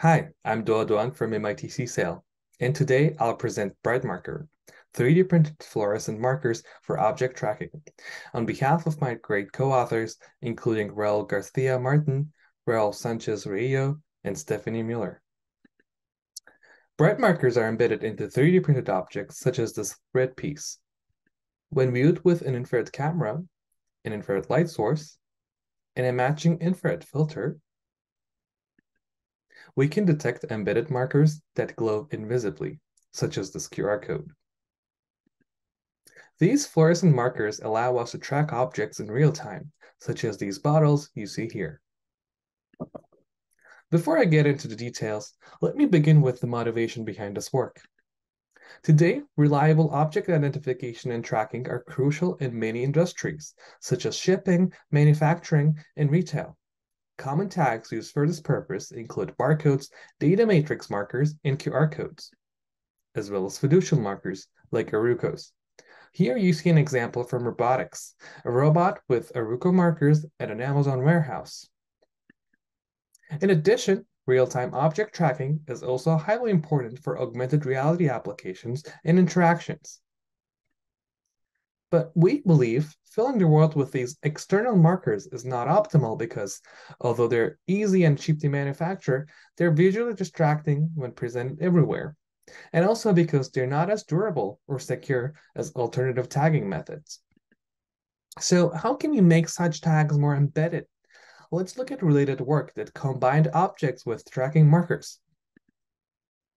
Hi, I'm Doa Duang from MIT CSAIL, and today I'll present BrightMarker, 3D printed fluorescent markers for object tracking, on behalf of my great co-authors, including Raul Garcia Martin, Raul Sanchez Ruillo, and Stephanie Mueller. Bright markers are embedded into 3D printed objects such as this red piece. When viewed with an infrared camera, an infrared light source, and a matching infrared filter, we can detect embedded markers that glow invisibly, such as this QR code. These fluorescent markers allow us to track objects in real time, such as these bottles you see here. Before I get into the details, let me begin with the motivation behind this work. Today, reliable object identification and tracking are crucial in many industries, such as shipping, manufacturing, and retail. Common tags used for this purpose include barcodes, data matrix markers, and QR codes, as well as fiducial markers like Arucos. Here you see an example from robotics, a robot with Aruco markers at an Amazon warehouse. In addition, real-time object tracking is also highly important for augmented reality applications and interactions. But we believe filling the world with these external markers is not optimal because, although they're easy and cheap to manufacture, they're visually distracting when presented everywhere, and also because they're not as durable or secure as alternative tagging methods. So how can we make such tags more embedded? Let's look at related work that combined objects with tracking markers.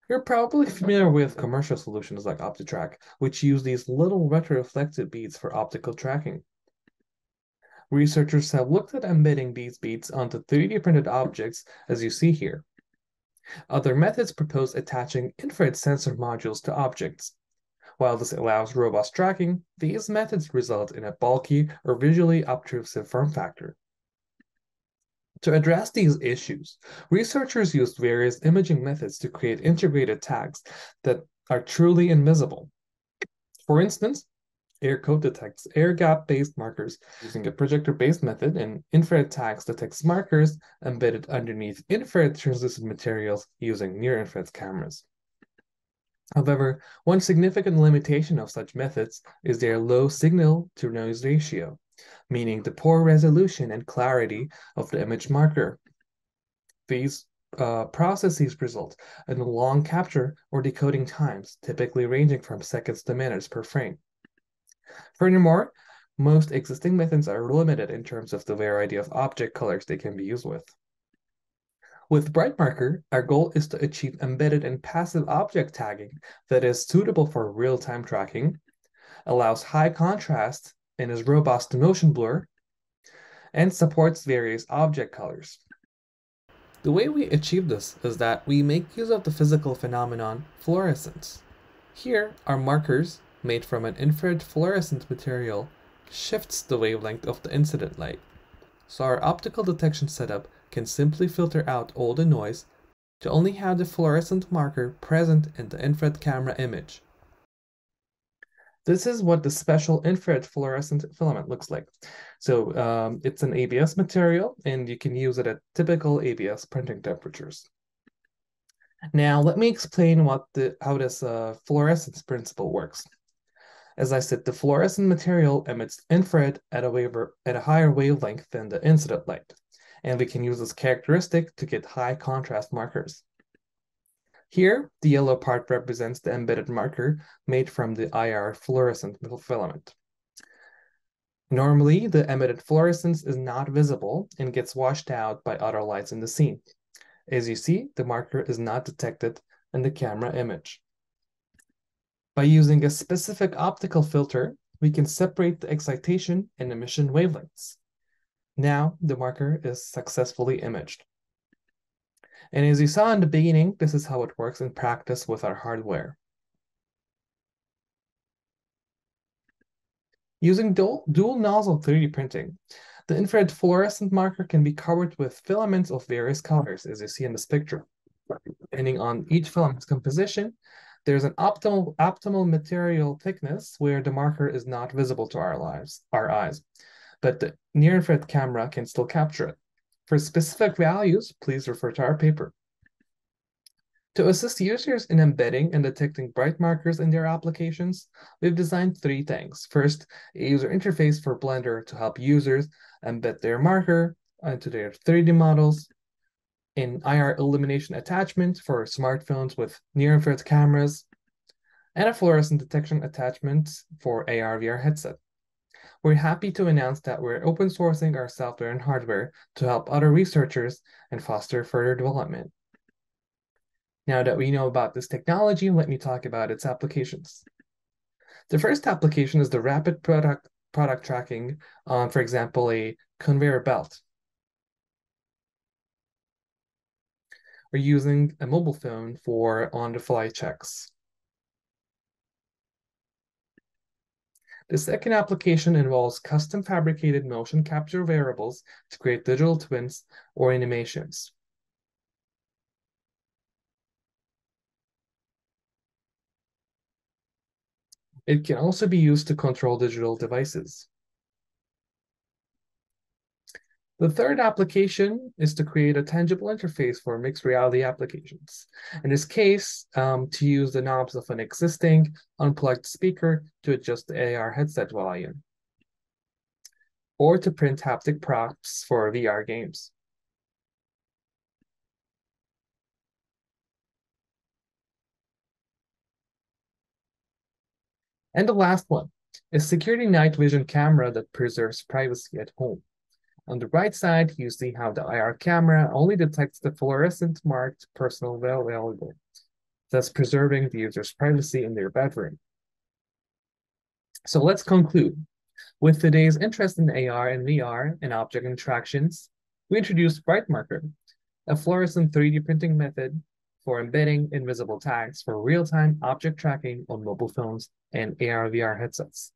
You're probably familiar with commercial solutions like OptiTrack, which use these little retroreflected beads for optical tracking. Researchers have looked at embedding these beads onto 3D printed objects, as you see here. Other methods propose attaching infrared sensor modules to objects. While this allows robust tracking, these methods result in a bulky or visually obtrusive form factor. To address these issues, researchers used various imaging methods to create integrated tags that are truly invisible. For instance, AirCode detects air gap-based markers using a projector-based method, and infrared tags detects markers embedded underneath infrared translucent materials using near-infrared cameras. However, one significant limitation of such methods is their low signal-to-noise ratio, meaning the poor resolution and clarity of the image marker. These processes result in long capture or decoding times, typically ranging from seconds to minutes per frame. Furthermore, most existing methods are limited in terms of the variety of object colors they can be used with. With BrightMarker, our goal is to achieve embedded and passive object tagging that is suitable for real-time tracking, allows high contrast, and is robust to motion blur, and supports various object colors. The way we achieve this is that we make use of the physical phenomenon fluorescence. Here, our markers, made from an infrared fluorescent material, shifts the wavelength of the incident light. So our optical detection setup can simply filter out all the noise to only have the fluorescent marker present in the infrared camera image. This is what the special infrared fluorescent filament looks like. So it's an ABS material, and you can use it at typical ABS printing temperatures. Now, let me explain how this fluorescence principle works. As I said, the fluorescent material emits infrared at a higher wavelength than the incident light, and we can use this characteristic to get high contrast markers. Here, the yellow part represents the embedded marker made from the IR fluorescent filament. Normally, the emitted fluorescence is not visible and gets washed out by other lights in the scene. As you see, the marker is not detected in the camera image. By using a specific optical filter, we can separate the excitation and emission wavelengths. Now, the marker is successfully imaged. And as you saw in the beginning, this is how it works in practice with our hardware. Using dual nozzle 3D printing, the infrared fluorescent marker can be covered with filaments of various colors, as you see in this picture. Depending on each filament's composition, there's an optimal material thickness where the marker is not visible to our eyes, but the near-infrared camera can still capture it. For specific values, please refer to our paper. To assist users in embedding and detecting bright markers in their applications, we've designed three things. First, a user interface for Blender to help users embed their marker into their 3D models, an IR illumination attachment for smartphones with near-infrared cameras, and a fluorescent detection attachment for AR/VR headset. We're happy to announce that we're open sourcing our software and hardware to help other researchers and foster further development. Now that we know about this technology, let me talk about its applications. The first application is the rapid product tracking on, for example, a conveyor belt. We're using a mobile phone for on-the-fly checks. The second application involves custom fabricated motion capture variables to create digital twins or animations. It can also be used to control digital devices. The third application is to create a tangible interface for mixed reality applications. In this case, to use the knobs of an existing unplugged speaker to adjust the AR headset volume, or to print haptic props for VR games. And the last one is security night vision camera that preserves privacy at home. On the right side, you see how the IR camera only detects the fluorescent marked personal valuable, thus preserving the user's privacy in their bedroom. So let's conclude. With today's interest in AR and VR and object interactions, we introduced BrightMarker, a fluorescent 3D printing method for embedding invisible tags for real-time object tracking on mobile phones and AR/VR headsets.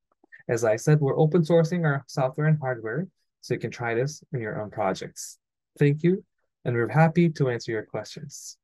As I said, we're open sourcing our software and hardware, so you can try this in your own projects. Thank you, and we're happy to answer your questions.